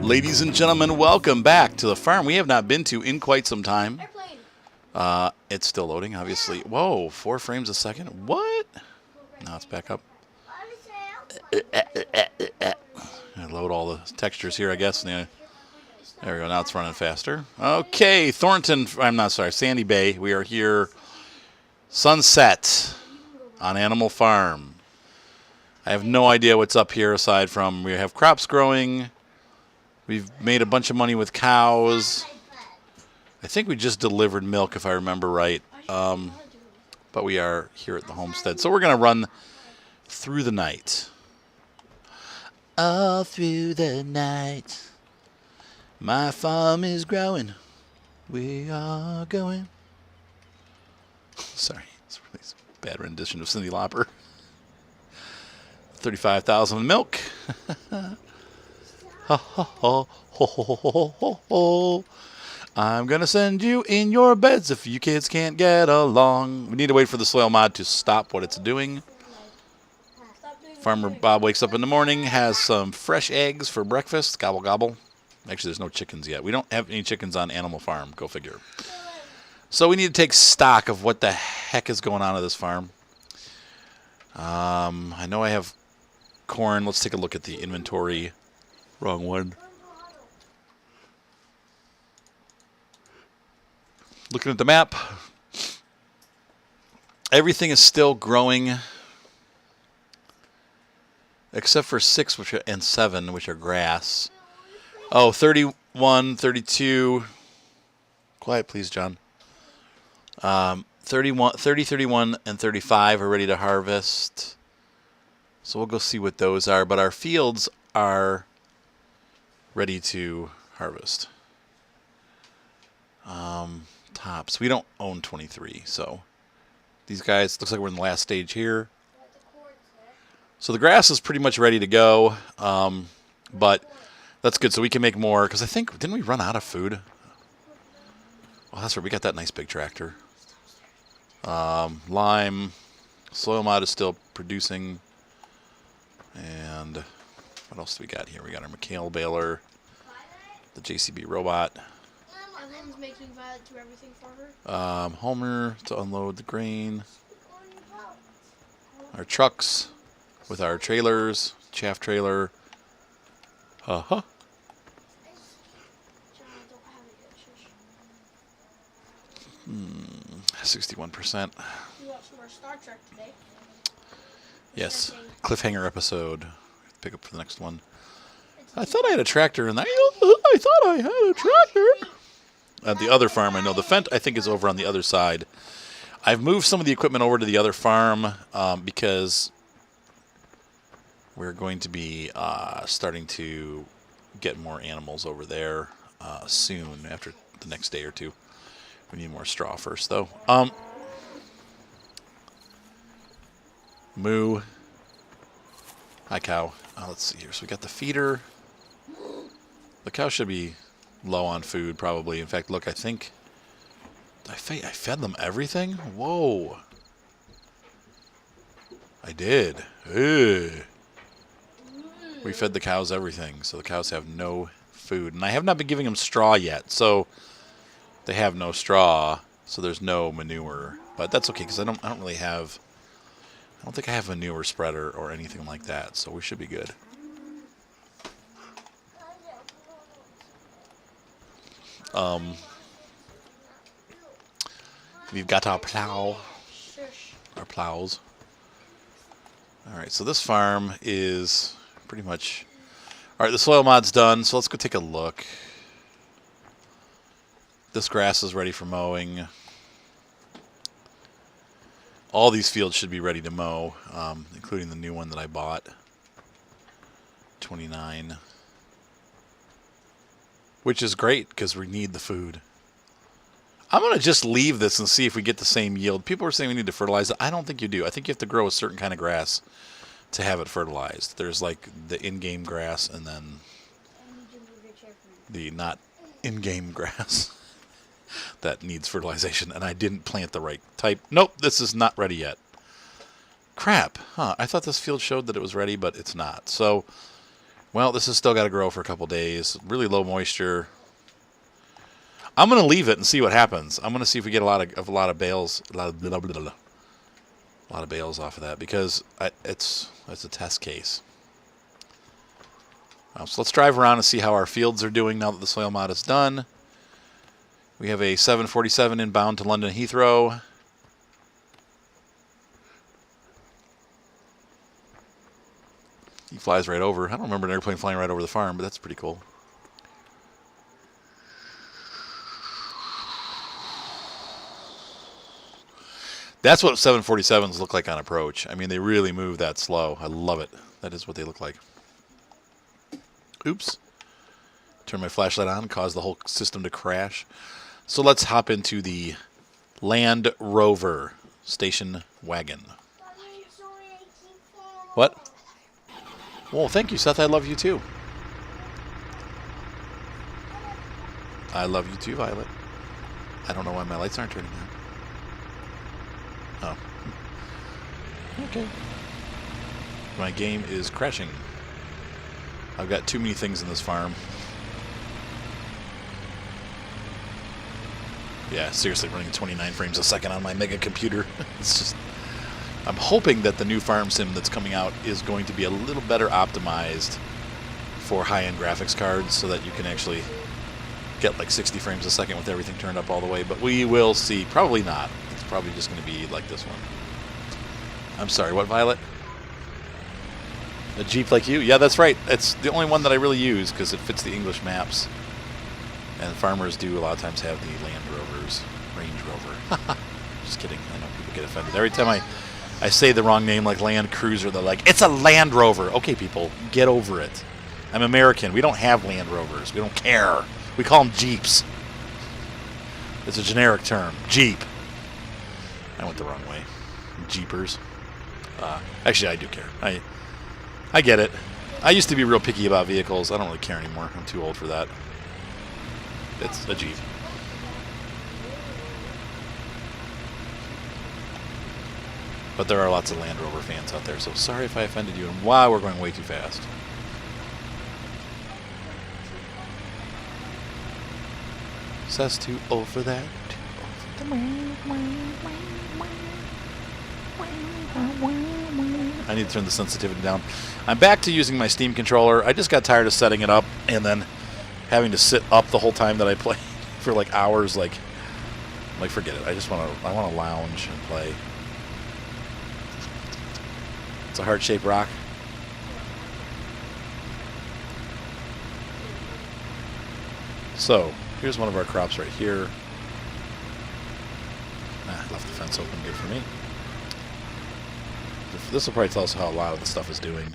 Ladies and gentlemen, welcome back to the farm we have not been to in quite some time. It's still loading, obviously. Whoa, 4 frames a second? What? Now it's back up. I load all the textures here, I guess. There we go. Now it's running faster. Okay, Thornton. I'm not sorry. Sandy Bay. We are here. Sunset on Animal Farm. I have no idea what's up here aside from we have crops growing. We've made a bunch of money with cows. I think we just delivered milk, if I remember right. But we are here at the homestead. So we're going to run through the night. All through the night. My farm is growing. We are going. Sorry. It's really a bad rendition of Cyndi Lauper. 35,000 milk. Ha ha ha ho ho ho ho ho. I'm gonna send you in your beds if you kids can't get along. We need to wait for the soil mod to stop what it's doing. Farmer Bob wakes up in the morning, has some fresh eggs for breakfast. Gobble gobble. Actually, there's no chickens yet. We don't have any chickens on Animal Farm. Go figure. So we need to take stock of what the heck is going on at this farm. I know I have corn. Let's take a look at the inventory. Wrong one. Looking at the map. Everything is still growing. Except for 6 and 7, which are grass. Oh, 31, 32. Quiet, please, John. 30, 31, and 35 are ready to harvest. So we'll go see what those are. But our fields are ready to harvest. Tops. We don't own 23, so these guys, looks like we're in the last stage here. So the grass is pretty much ready to go, but that's good, so we can make more, because I think, didn't we run out of food? Oh, that's right, we got that nice big tractor. Lime, soil mod is still producing, and what else do we got here? We got our McHale baler, the JCB robot. Everyone's making Violet do everything for her. Homer to unload the grain. Our trucks with our trailers, chaff trailer. 61%. You watched some more Star Trek today. Yes, cliffhanger episode. Pick up for the next one. I thought I had a tractor in that. I thought I had a tractor. At the other farm, I know. The Fent, I think, is over on the other side. I've moved some of the equipment over to the other farm because we're going to be starting to get more animals over there soon, after the next day or two. We need more straw first, though. Moo. Hi, cow. Let's see here. So we got the feeder. The cow should be low on food, probably. In fact, look, I think I fed them everything. Whoa! I did. Ugh. We fed the cows everything, so the cows have no food, and I have not been giving them straw yet. So they have no straw, so there's no manure. But that's okay because I don't really have. I don't think I have a manure spreader or anything like that, so we should be good. We've got our plow, our plows. All right, so this farm is pretty much, all right, the soil mod's done, so let's go take a look. This grass is ready for mowing. All these fields should be ready to mow, including the new one that I bought, 29. Which is great, because we need the food. I'm going to just leave this and see if we get the same yield. People are saying we need to fertilize it. I don't think you do. I think you have to grow a certain kind of grass to have it fertilized. There's like the in-game grass and then the not in-game grass that needs fertilization. And I didn't plant the right type. Nope, this is not ready yet. Crap. Huh, I thought this field showed that it was ready, but it's not. So Well, this has still got to grow for a couple days. Really low moisture. I'm going to leave it and see what happens. I'm going to see if we get a lot of bales, a lot of bales off of that, because it's a test case. So let's drive around and see how our fields are doing now that the soil mod is done. We have a 747 inbound to London Heathrow. He flies right over. I don't remember an airplane flying right over the farm, but that's pretty cool. That's what 747s look like on approach. I mean, they really move that slow. I love it. That is what they look like. Oops. Turn my flashlight on, cause the whole system to crash. So let's hop into the Land Rover station wagon. What? Well, thank you, Seth. I love you too. I love you too, Violet. I don't know why my lights aren't turning on. Oh. Okay. My game is crashing. I've got too many things in this farm. Yeah, seriously, running 29 frames a second on my mega computer. It's just... I'm hoping that the new farm sim that's coming out is going to be a little better optimized for high-end graphics cards so that you can actually get like 60 frames a second with everything turned up all the way. But we will see. Probably not. It's probably just going to be like this one. I'm sorry, what, Violet? A Jeep like you? Yeah, that's right. It's the only one that I really use because it fits the English maps. And farmers do a lot of times have the Land Rovers. Range Rover. Just kidding. I know people get offended. Every time I say the wrong name like Land Cruiser, they're like, it's a Land Rover. Okay, people, get over it. I'm American. We don't have Land Rovers. We don't care. We call them Jeeps. It's a generic term. Jeep. I went the wrong way. Jeepers. Actually, I do care. I get it. I used to be real picky about vehicles. I don't really care anymore. I'm too old for that. It's a Jeep. But there are lots of Land Rover fans out there, so sorry if I offended you. And wow, we're going way too fast. Says too old for that. I need to turn the sensitivity down. I'm back to using my Steam controller. I just got tired of setting it up and then having to sit up the whole time that I play for like hours. Like forget it. I want to lounge and play. It's a heart-shaped rock. So here's one of our crops right here. I left the fence open. Good for me. This will probably tell us how a lot of the stuff is doing.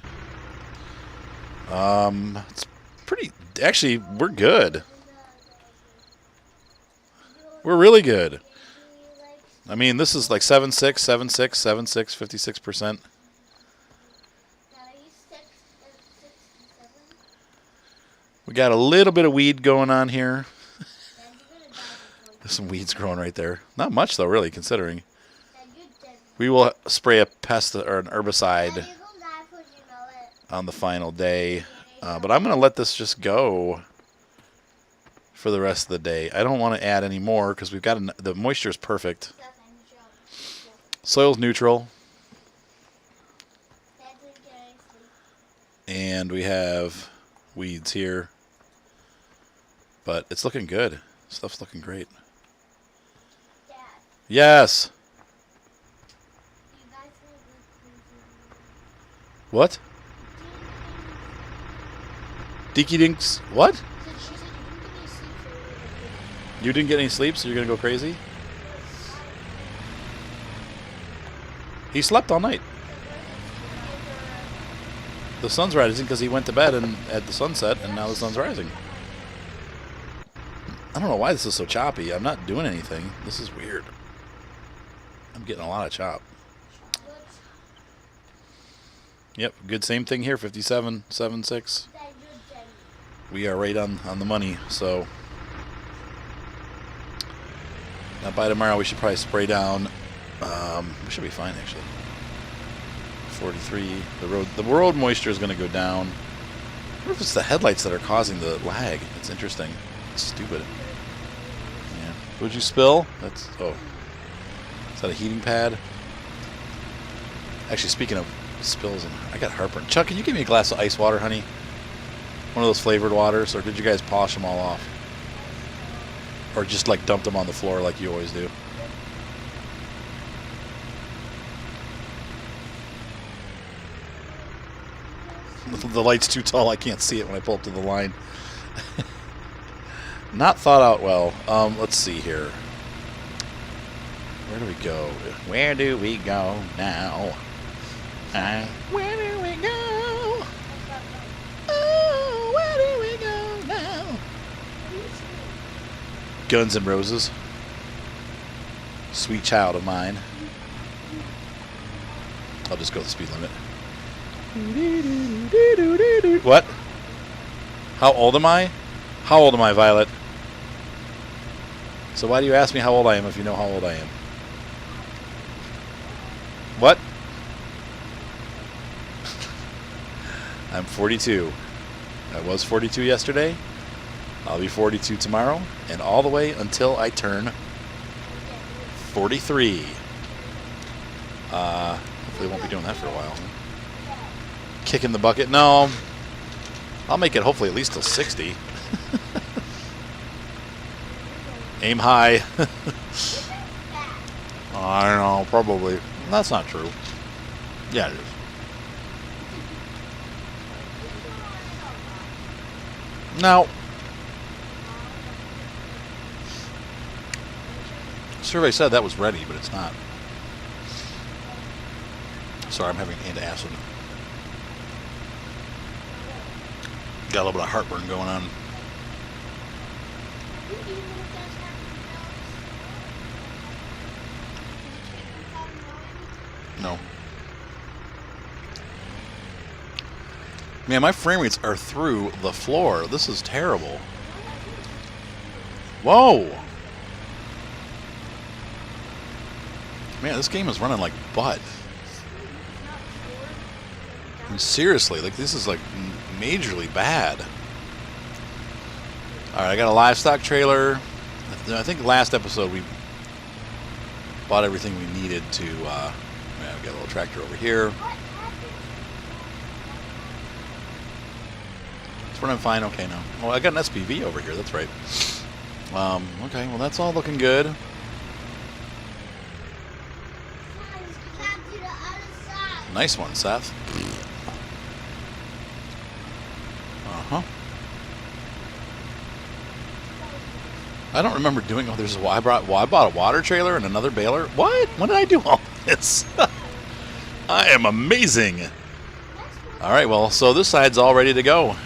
It's pretty... Actually, we're good. We're really good. I mean, this is like 7.6, 7.6, 7.6, 56%. We got a little bit of weed going on here. There's some weeds growing right there. Not much, though, really, considering. We will spray a pest or an herbicide on the final day. But I'm going to let this just go for the rest of the day. I don't want to add any more because we've got the moisture is perfect. Soil's neutral. And we have weeds here. But it's looking good. Stuff's looking great. Yes. What? Deaky Dinks. What? You didn't get any sleep, so you're going to go crazy? He slept all night. The sun's rising because he went to bed and at the sunset, and now the sun's rising. I don't know why this is so choppy. I'm not doing anything. This is weird. I'm getting a lot of chop. Yep, good same thing here, 57, 7.6. We are right on the money, so now by tomorrow we should probably spray down. We should be fine actually. 43. The road moisture is going to go down. wonder if it's the headlights that are causing the lag. It's interesting. It's stupid. Yeah. Would you spill? That's is that a heating pad? Actually, speaking of spills, I got heartburn. Chuck, can you give me a glass of ice water, honey? One of those flavored waters, or did you guys polish them all off? Or just like dump them on the floor like you always do? The light's too tall. I can't see it when I pull up to the line. Not thought out well. Let's see here. Where do we go? Where do we go now? Where do we go? Oh, where do we go now? Guns N' Roses. Sweet child of mine. I'll just go the speed limit. What? How old am I? How old am I, Violet? So why do you ask me how old I am if you know how old I am? What? I'm 42. I was 42 yesterday. I'll be 42 tomorrow, and all the way until I turn 43. Hopefully I won't be doing that for a while. Kicking the bucket? No. I'll make it hopefully at least till 60. Aim high. I don't know, probably. That's not true. Yeah, it is. Now, survey said that was ready, but it's not. Sorry, I'm having antacid. Got a little bit of heartburn going on. No. Man, my frame rates are through the floor. This is terrible. Whoa! Man, this game is running like butt. I mean, seriously, like this is like majorly bad. Alright, I got a livestock trailer. I think last episode we bought everything we needed to, yeah, we got a little tractor over here. It's running fine, okay now. Oh, I got an SPV over here, that's right. Okay, well that's all looking good. Nice one, Seth. Uh-huh. I don't remember doing. Oh, there's. I bought a water trailer and another baler. What? When did I do all this? I am amazing. All right. Well, so this side's all ready to go.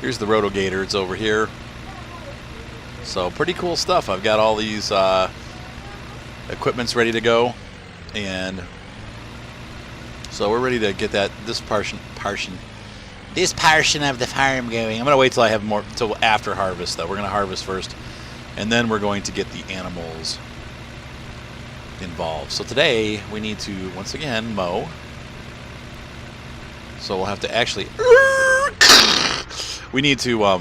Here's the rotogator. It's over here. So pretty cool stuff. I've got all these equipments ready to go, and so we're ready to get this portion of the farm going. I'm gonna wait till I have more, till after harvest though. We're gonna harvest first, and then we're going to get the animals involved. So today we need to once again mow. So we'll have to actually we need to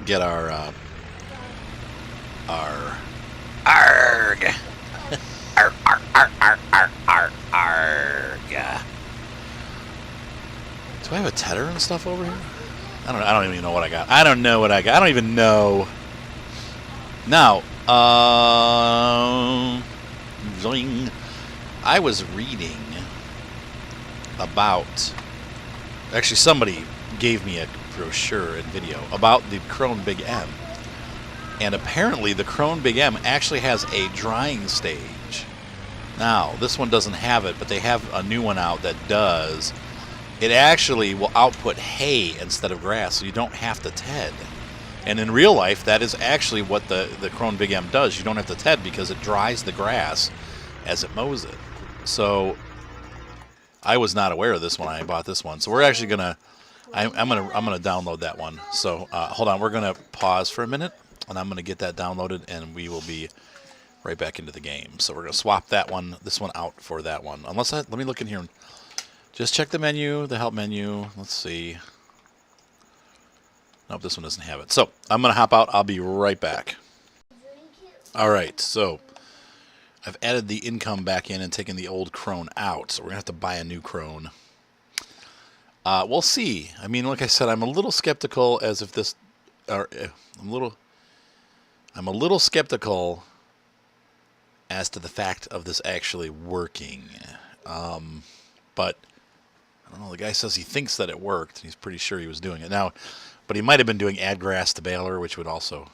get our arg. Do I have a tedder and stuff over here? I don't even know what I got. I don't know what I got. I don't even know. Now, zoing. I was reading about. Actually, somebody gave me a brochure and video about the Krone Big M, and apparently the Krone Big M actually has a drying stage. Now, this one doesn't have it, but they have a new one out that does. It actually will output hay instead of grass, so you don't have to ted. And in real life, that is actually what the Krone Big M does. You don't have to ted because it dries the grass as it mows it. So I was not aware of this when I bought this one. So we're actually gonna, I'm gonna download that one. So hold on, we're gonna pause for a minute, and I'm gonna get that downloaded, and we will be right back into the game. So we're gonna swap this one out for that one. Let me look in here and Just check the menu, the help menu. Let's see. Nope, this one doesn't have it. So I'm going to hop out. I'll be right back. All right, so I've added the income back in and taken the old crone out. So we're going to have to buy a new crone. We'll see. I mean, like I said, I'm a little skeptical as if this... I'm a little skeptical as to the fact of this actually working. But I don't know. The guy says he thinks that it worked. He's pretty sure he was doing it now, but he might have been doing add grass to baler, which would also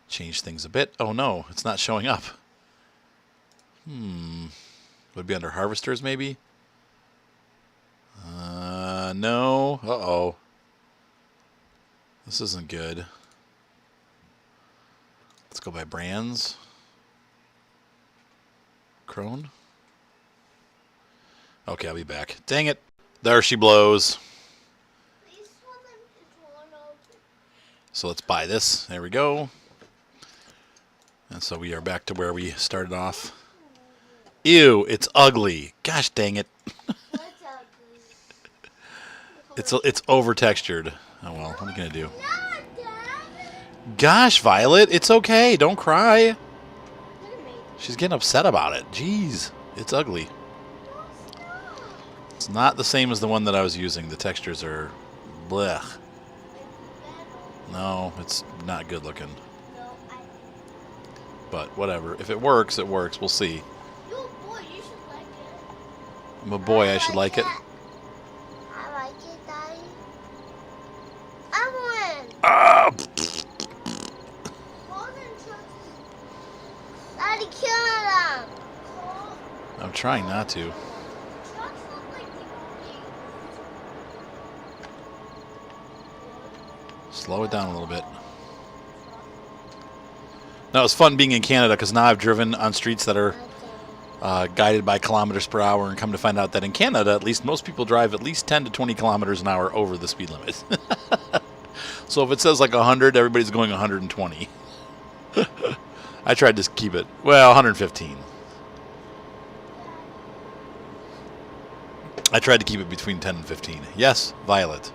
change things a bit. Oh no, it's not showing up. Would it be under harvesters maybe? No. Uh-oh. This isn't good. Let's go by brands. Crone. Okay, I'll be back. Dang it. There she blows. So let's buy this. There we go. And so we are back to where we started off. Ew, it's ugly. Gosh dang it. It's over textured. Oh well, what are you gonna do? Gosh, Violet, it's okay. Don't cry. She's getting upset about it. Jeez, it's ugly. It's not the same as the one that I was using. The textures are blech. No, it's not good looking. But whatever. If it works, it works. We'll see. I'm a boy, I should like it. I like it, Daddy. I won. Ah! Daddy, kill them. I'm trying not to. Slow it down a little bit. Now, it's fun being in Canada because now I've driven on streets that are guided by kilometers per hour and come to find out that in Canada, at least most people drive at least 10 to 20 kilometers an hour over the speed limit. So if it says like 100, everybody's going 120. I tried to keep it, well, 115. I tried to keep it between 10 and 15. Yes, Violet.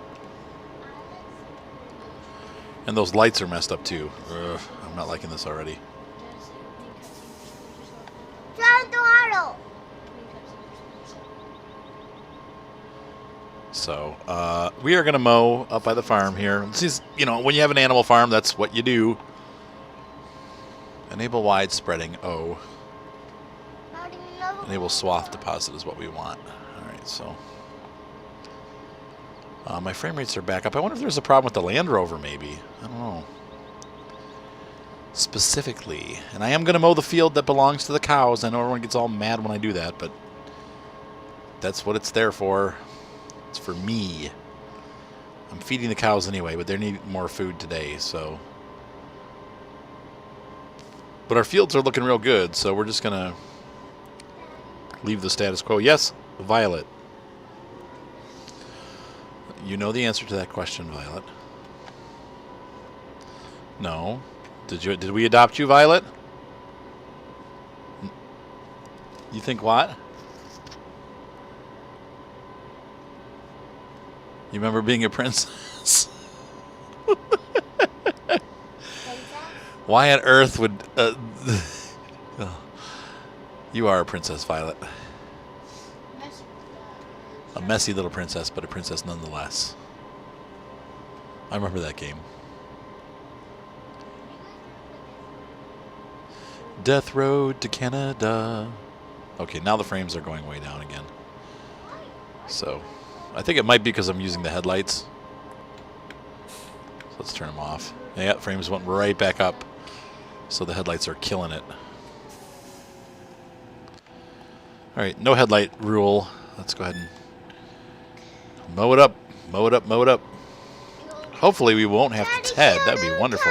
And those lights are messed up too. Ugh, I'm not liking this already. So, we are going to mow up by the farm here. This is, you know, when you have an animal farm, that's what you do. Enable wide spreading. Oh. Enable swath deposit is what we want. Alright, so. My frame rates are back up. I wonder if there's a problem with the Land Rover, maybe. I don't know. Specifically. And I am going to mow the field that belongs to the cows. I know everyone gets all mad when I do that, but that's what it's there for. It's for me. I'm feeding the cows anyway, but they need more food today, so. But our fields are looking real good, so we're just going to leave the status quo. Yes, Violet. You know the answer to that question, Violet. No. Did we adopt you, Violet? You think what? You remember being a princess? Why on earth would... You are a princess, Violet. A messy little princess, but a princess nonetheless. I remember that game. Death Road to Canada. Okay, now the frames are going way down again. So, I think it might be because I'm using the headlights. So let's turn them off. Yeah, frames went right back up. So the headlights are killing it. Alright, no headlight rule. Let's go ahead and mow it up. Mow it up, mow it up. Hopefully we won't have to Ted. That would be wonderful.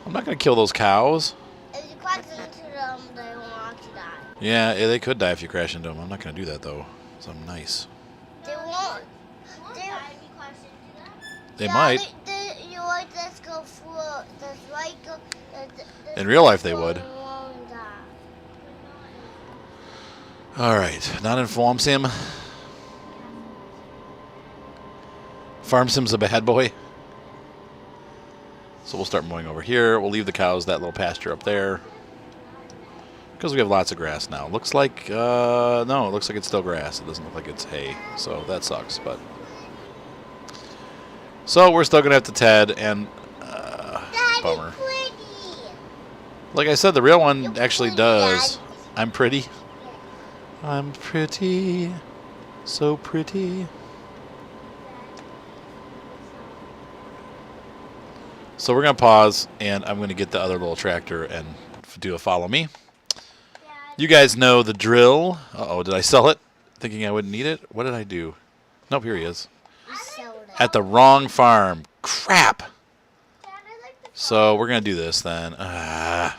I'm not going to kill those cows. If you crash into them, they will actually die. Yeah, they could die if you crash into them. I'm not going to do that, though. So I'm nice. They won't. They might. You would just go through the right. In real life, they would. All right. Not in Farm Sim. Farm sim's a bad boy. So we'll start mowing over here. We'll leave the cows that little pasture up there. Because we have lots of grass now. Looks like, no, it looks like it's still grass. It doesn't look like it's hay. So that sucks, but. So we're still going to have to ted and, bummer. Pretty. Like I said, the real one actually pretty, does. Dad. I'm pretty. I'm pretty. So pretty. So we're going to pause, and I'm going to get the other little tractor and do a follow me. You guys know the drill. Uh-oh, did I sell it? Thinking I wouldn't need it? What did I do? Nope, here he is. You sold it. At the wrong farm. Crap. Dad, I like to So we're going to do this then. Dad, I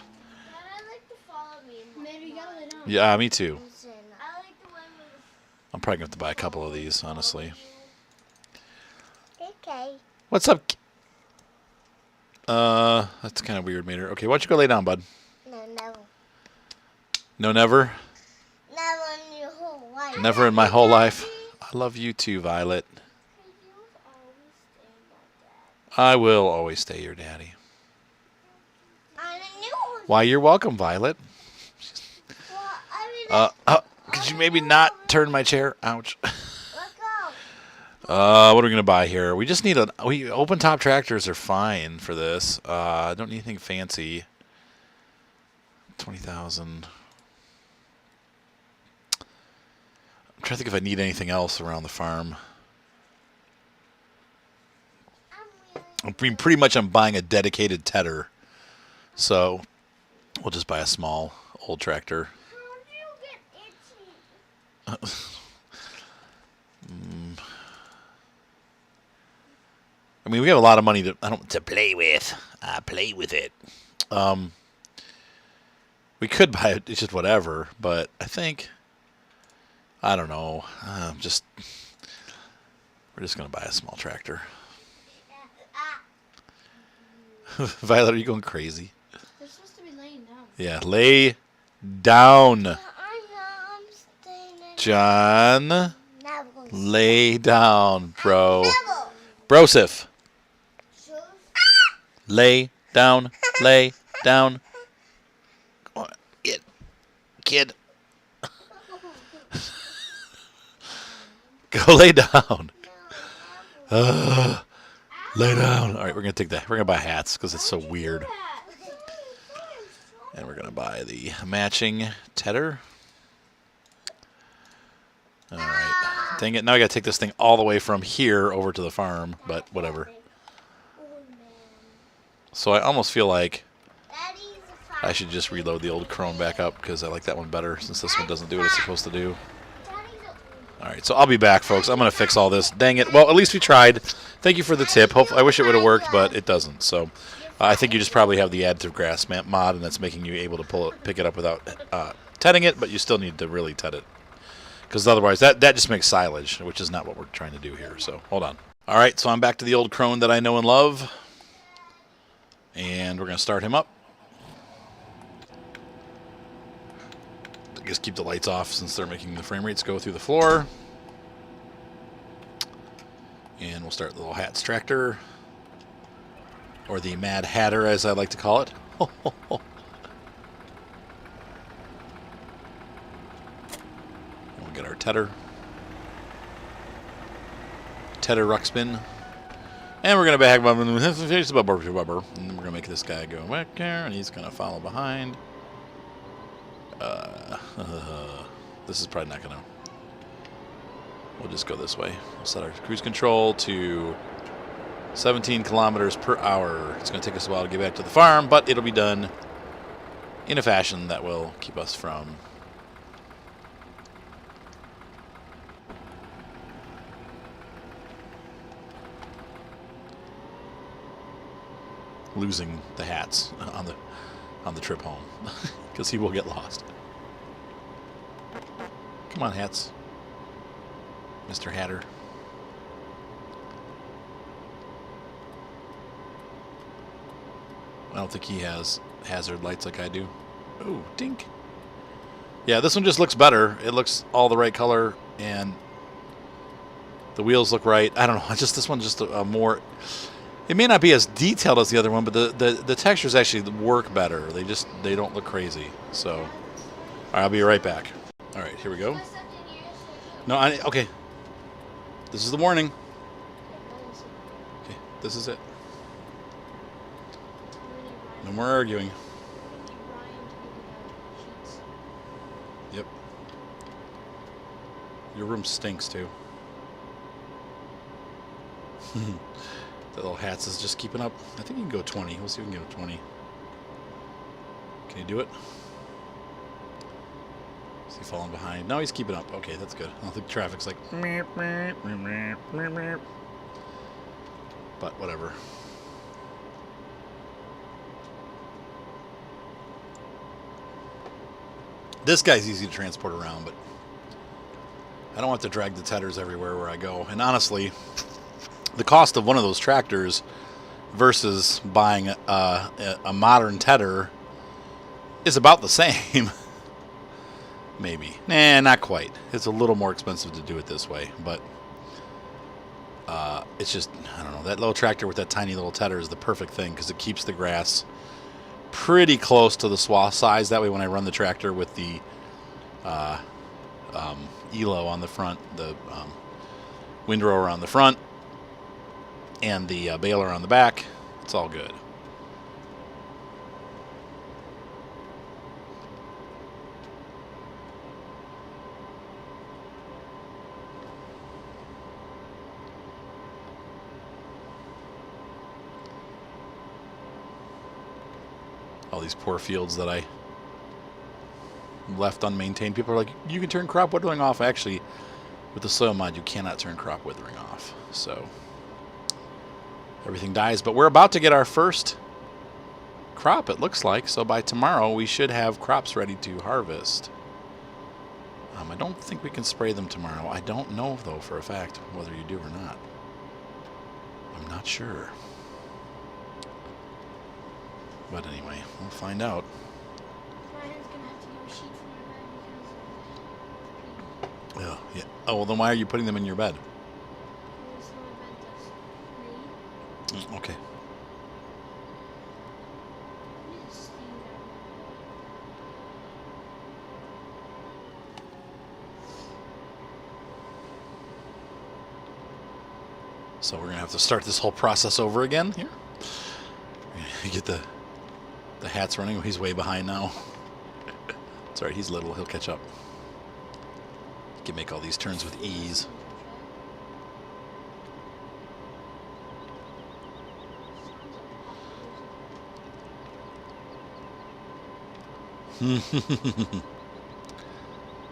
like to follow me. Maybe you gotta lay down. Yeah, me too. Listen, I like the one with I'm probably going to have to buy a couple of these, honestly. Okay. What's up? That's kind of weird, Mater. Okay, why don't you go lay down, bud? No, never. No, never? Never in your whole life. Never in my whole life. I love you too, Violet. I will always stay your daddy. I knew. Why, you're welcome, Violet. Well, Could you maybe not turn my chair? Ouch. let's go. What are we gonna buy here? We just need open top tractors are fine for this. I don't need anything fancy. 20,000. I'm trying to think if I need anything else around the farm. I mean, pretty much I'm buying a dedicated tedder, so we'll just buy a small old tractor. How do you get itchy? I mean, we have a lot of money to play with. I play with it. We could buy it. It's just whatever. But I think, I don't know. We're just gonna buy a small tractor. Violet, are you going crazy? They're supposed to be laying down. Yeah, lay down, I know. I'm staying in. John. Never. Lay down, bro. Never. Brosif. Sure. Lay down. Lay down. Come on, kid. Go lay down. Lay down. All right, we're gonna take that. We're gonna buy hats because it's so weird. And we're gonna buy the matching tedder. All right. Dang it! Now I gotta take this thing all the way from here over to the farm, but whatever. So I almost feel like I should just reload the old Crone back up because I like that one better since this one doesn't do what it's supposed to do. All right, so I'll be back, folks. I'm going to fix all this. Dang it. Well, at least we tried. Thank you for the tip. I wish it would have worked, but it doesn't. So I think you just probably have the additive grass mod, and that's making you able to pick it up without tedding it, but you still need to really ted it. Because otherwise, that just makes silage, which is not what we're trying to do here. So hold on. All right, so I'm back to the old Crone that I know and love. And we're going to start him up. I guess keep the lights off since they're making the frame rates go through the floor. And we'll start the little Hats tractor. Or the Mad Hatter, as I like to call it. We'll get our tedder. Tedder Ruxpin. And we're going to back up and we're going to make this guy go back there, and he's going to follow behind. This is probably not going to... We'll just go this way. We'll set our cruise control to 17 kilometers per hour. It's going to take us a while to get back to the farm, but it'll be done in a fashion that will keep us from losing the hats on the trip home, because he will get lost. Come on, hats, Mr. Hatter. I don't think he has hazard lights like I do. Oh, dink. Yeah, this one just looks better. It looks all the right color, and The wheels look right. I don't know. Just this one's just a more. It may not be as detailed as the other one, but the textures actually work better. They don't look crazy. So, all right, I'll be right back. All right, here we go. No, okay. This is the warning. Okay, this is it. No more arguing. Yep. Your room stinks too. The little hats is just keeping up. I think you can go 20. We'll see if we can go 20. Can you do it? Is he falling behind? No, he's keeping up. Okay, that's good. I don't think traffic's like. But whatever. This guy's easy to transport around, but I don't want to drag the tethers everywhere where I go. And honestly, the cost of one of those tractors versus buying a modern tether is about the same. Maybe. Nah, not quite. It's a little more expensive to do it this way, but it's just, I don't know, that little tractor with that tiny little tether is the perfect thing because it keeps the grass pretty close to the swath size. That way when I run the tractor with the ELO on the front, the windrower on the front, and the baler on the back, it's all good. All these poor fields that I left unmaintained. People are like, you can turn crop withering off. Actually, with the soil mod, you cannot turn crop withering off. So everything dies. But we're about to get our first crop, it looks like. So by tomorrow, we should have crops ready to harvest. I don't think we can spray them tomorrow. I don't know, though, for a fact, whether you do or not. I'm not sure. But anyway, we'll find out. Ryan's gonna have to get a sheet from your bed because Oh, yeah. Oh, well, then why are you putting them in your bed? it's the one bed does. Me? Okay. It's So we're going to have to start this whole process over again here. Get the hats running. He's way behind now. It's all right. He's little. He'll catch up. He can make all these turns with ease.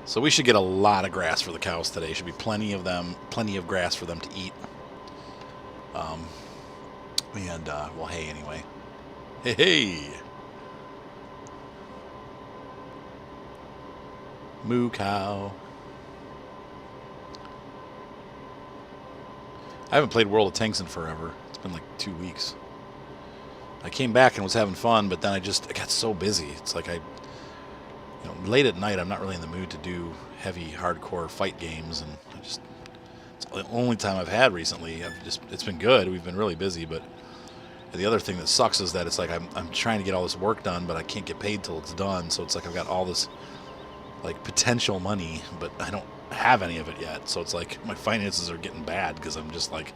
So we should get a lot of grass for the cows today. Should be plenty of them, plenty of grass for them to eat. Well, hay anyway. Hey, hey. Moo cow. I haven't played World of Tanks in forever. It's been like 2 weeks. I came back and was having fun, but then I got so busy. It's like late at night, I'm not really in the mood to do heavy, hardcore fight games, and it's the only time I've had recently. It's been good. We've been really busy, but the other thing that sucks is that it's like I'm trying to get all this work done, but I can't get paid till it's done. So it's like I've got all this like potential money, but I don't have any of it yet. So it's like my finances are getting bad because I'm just like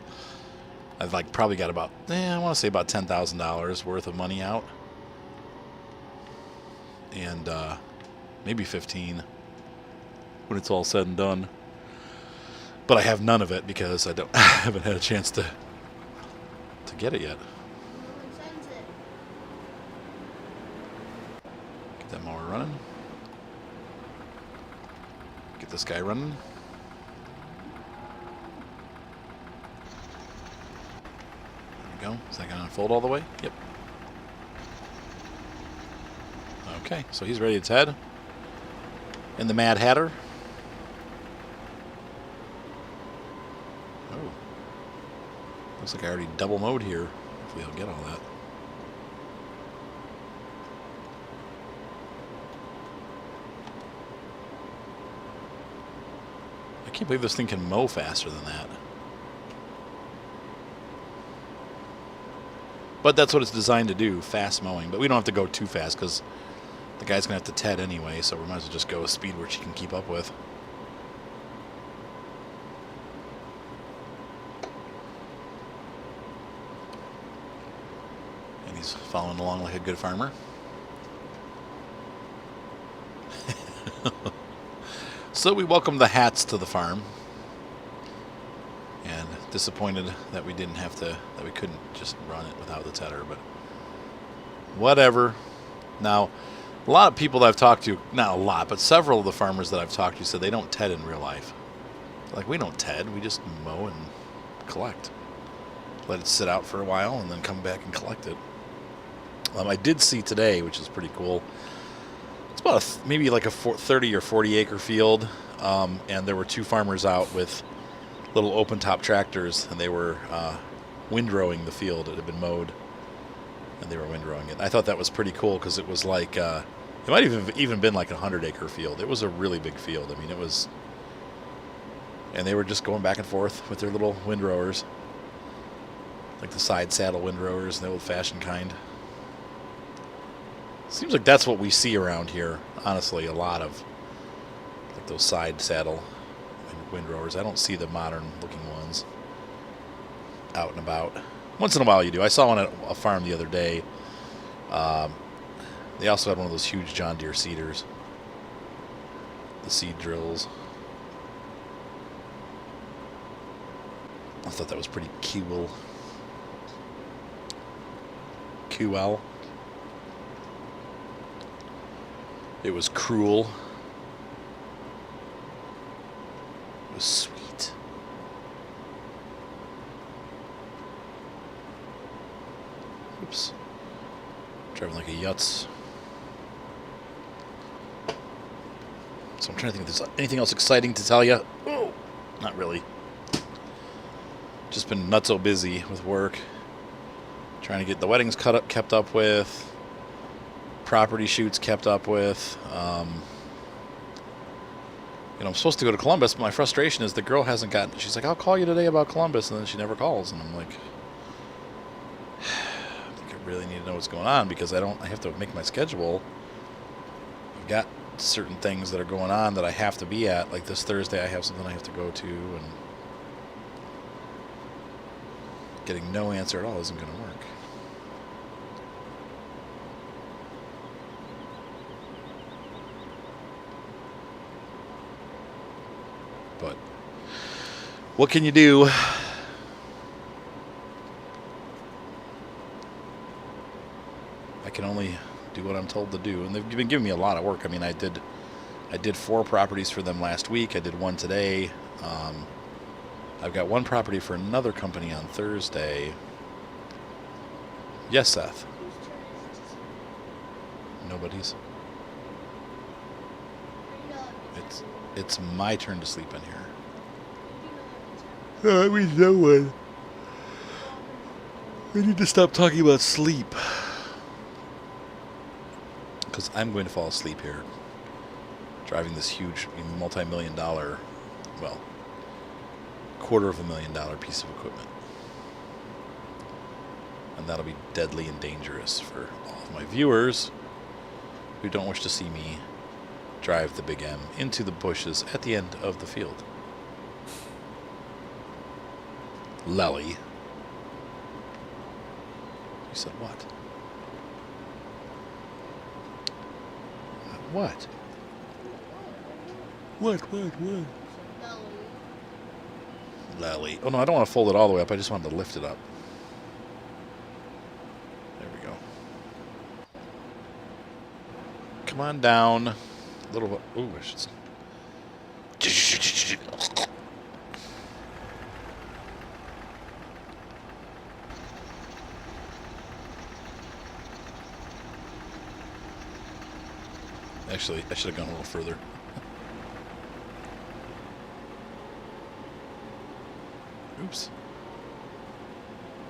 I've like probably got about I want to say about $10,000 worth of money out, and maybe 15 when it's all said and done. But I have none of it because I haven't had a chance to get it yet. Get that mower running. Get this guy running. There we go. Is that going to unfold all the way? Yep. Okay, so he's ready to head. And the Mad Hatter. Oh. Looks like I already double mowed here. Hopefully I'll get all that. I can't believe this thing can mow faster than that. But that's what it's designed to do, fast mowing. But we don't have to go too fast because the guy's going to have to ted anyway, so we might as well just go a speed where she can keep up with. And he's following along like a good farmer. So we welcome the hats to the farm. And disappointed that we didn't have to, that we couldn't just run it without the tedder, but whatever. Now, a lot of people that I've talked to, not a lot, but several of the farmers that I've talked to said they don't ted in real life. Like, we don't ted, we just mow and collect. Let it sit out for a while and then come back and collect it. I did see today, which is pretty cool. It's about maybe like a 30 or 40 acre field, and there were two farmers out with little open top tractors, and they were windrowing the field. It had been mowed, and they were windrowing it. I thought that was pretty cool because it was like it might have even been like a 100 acre field. It was a really big field. I mean, it was, and they were just going back and forth with their little windrowers, like the side saddle windrowers, the old-fashioned kind. Seems like that's what we see around here, honestly, a lot of like those side saddle windrowers. I don't see the modern looking ones out and about. Once in a while you do. I saw one at a farm the other day. They also had one of those huge John Deere seeders, the seed drills. I thought that was pretty cool. QL. It was cruel. It was sweet. Oops. Driving like a Yutz. So I'm trying to think if there's anything else exciting to tell you. Oh, not really. Just been nutso busy with work. Trying to get the weddings kept up with. Property shoots kept up with. You know, I'm supposed to go to Columbus, but my frustration is the girl hasn't gotten. She's like, "I'll call you today about Columbus," and then she never calls, and I'm like, I think I really need to know what's going on because I have to make my schedule. I've got certain things that are going on that I have to be at. Like this Thursday, I have something I have to go to, and getting no answer at all isn't going to work. But what can you do? I can only do what I'm told to do, and they've been giving me a lot of work. I mean, I did 4 properties for them last week. I did 1 today. I've got 1 property for another company on Thursday. Yes, Seth. Nobody's. It's my turn to sleep in here. I mean, no one. We need to stop talking about sleep. Because I'm going to fall asleep here. Driving this huge multi-million-dollar, well, $250,000 piece of equipment. And that'll be deadly and dangerous for all of my viewers who don't wish to see me drive the Big M into the bushes at the end of the field. Lelly. You said what? What? What? Lelly. Oh no, I don't want to fold it all the way up. I just wanted to lift it up. There we go. Come on down. A little bit. Ooh, I should. Actually, I should have gone a little further. Oops.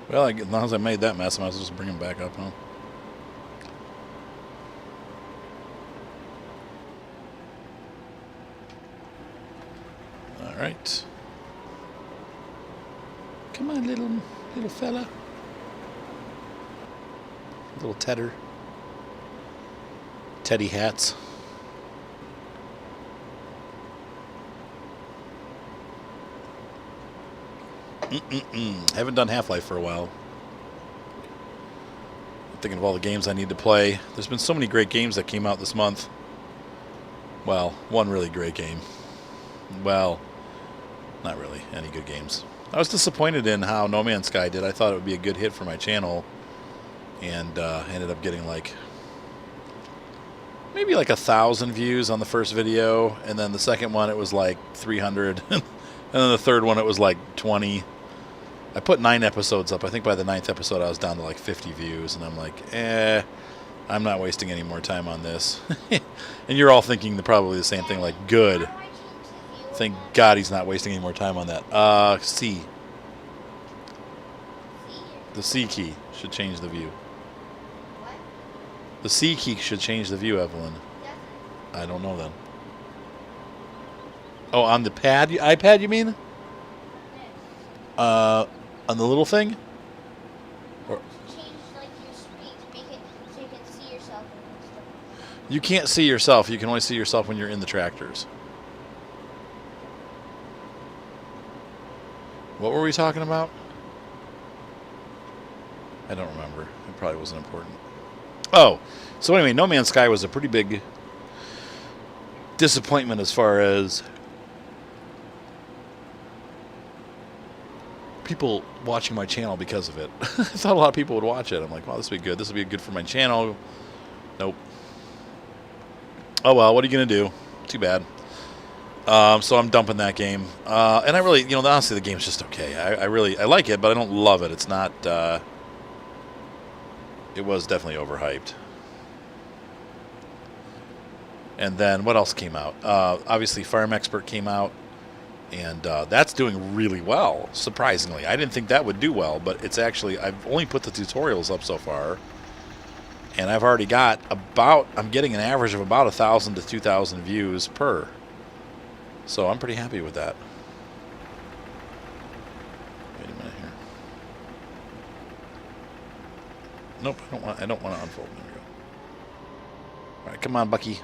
Well, as long as I made that mess, I might as well just bring him back up, huh? All right. Come on, little fella. Little tedder. Teddy hats. Haven't done Half-Life for a while. I'm thinking of all the games I need to play. There's been so many great games that came out this month. Well, one really great game. Well, not really any good games. I was disappointed in how No Man's Sky did. I thought it would be a good hit for my channel, and ended up getting like maybe like 1,000 views on the first video, and then the second one it was like 300, and then the third one it was like 20. I put 9 episodes up. I think by the 9th episode I was down to like 50 views, and I'm like, I'm not wasting any more time on this. And you're all thinking probably the same thing, like, good. Thank God he's not wasting any more time on that. C. The C key should change the view. The C key should change the view, Evelyn. I don't know then. Oh, on the iPad you mean? On the little thing? Or Change like your speed to make it so you can see yourself and stuff. you can't see yourself. You can only see yourself when you're in the tractors. What were we talking about? I don't remember. It probably wasn't important. Oh, so anyway, No Man's Sky was a pretty big disappointment as far as people watching my channel because of it. I thought a lot of people would watch it. I'm like, wow, this will be good. This will be good for my channel. Nope. Oh well, what are you gonna do? Too bad. So I'm dumping that game. And I really, honestly, the game's just okay. I like it, but I don't love it. It's not. It was definitely overhyped. And then what else came out? Obviously, Farm Expert came out. And that's doing really well, surprisingly. I didn't think that would do well, but it's actually, I've only put the tutorials up so far, and I've already got I'm getting an average of about 1,000 to 2,000 views per. So I'm pretty happy with that. Wait a minute here. Nope, I don't want to unfold. There we go. All right, come on, Bucky.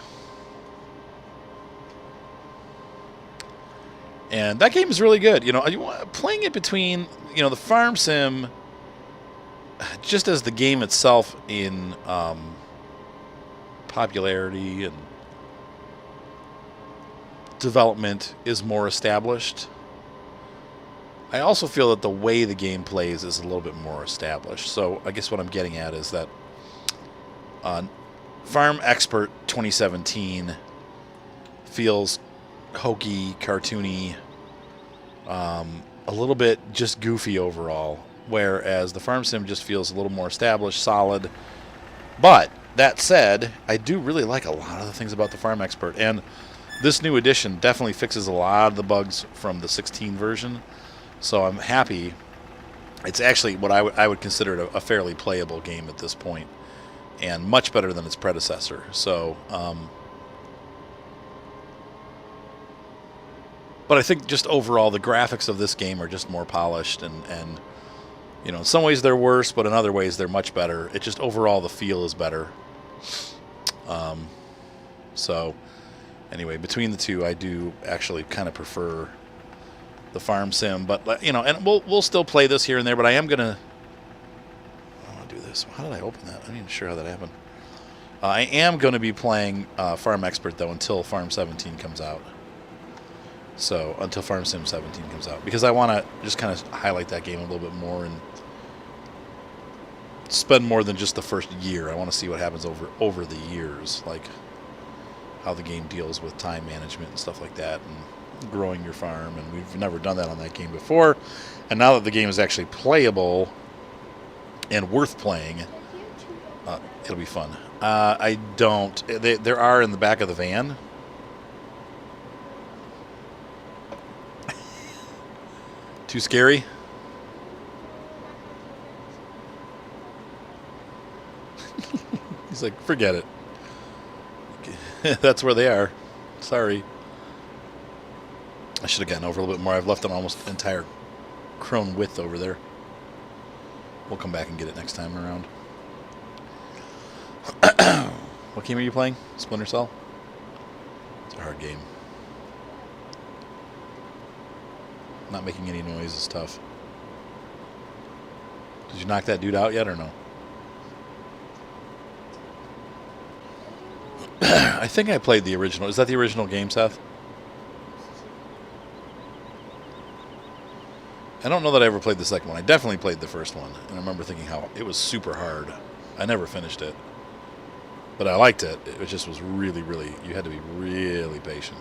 And that game is really good. Playing it between, the farm sim, just as the game itself in popularity and development is more established. I also feel that the way the game plays is a little bit more established. So I guess what I'm getting at is that Farm Expert 2017 feels hokey, cartoony, a little bit just goofy overall, whereas the Farm Sim just feels a little more established, solid. But that said, I do really like a lot of the things about the Farm Expert, and this new edition definitely fixes a lot of the bugs from the 16 version, so I'm happy. It's actually what I would consider a fairly playable game at this point, and much better than its predecessor. So but I think just overall, the graphics of this game are just more polished, and in some ways they're worse, but in other ways they're much better. It just overall the feel is better. So anyway, between the two, I do actually kind of prefer the Farm Sim, but and we'll still play this here and there. But I am gonna. I want to do this. How did I open that? I'm not even sure how that happened. I am going to be playing Farm Expert though until Farm 17 comes out. So until Farm Sim 17 comes out, because I want to just kind of highlight that game a little bit more and spend more than just the first year. I want to see what happens over the years, like how the game deals with time management and stuff like that, and growing your farm. And we've never done that on that game before. And now that the game is actually playable and worth playing, it'll be fun. I don't. There are in the back of the van. Too scary? He's like, forget it. That's where they are. Sorry. I should have gotten over a little bit more. I've left an almost entire crone width over there. We'll come back and get it next time around. What game are you playing? Splinter Cell? It's a hard game. Not making any noise is tough. Did you knock that dude out yet or no? I think I played the original. Is that the original game, Seth? I don't know that I ever played the second one. I definitely played the first one. And I remember thinking how it was super hard. I never finished it. But I liked it. It just was really, really, you had to be really patient.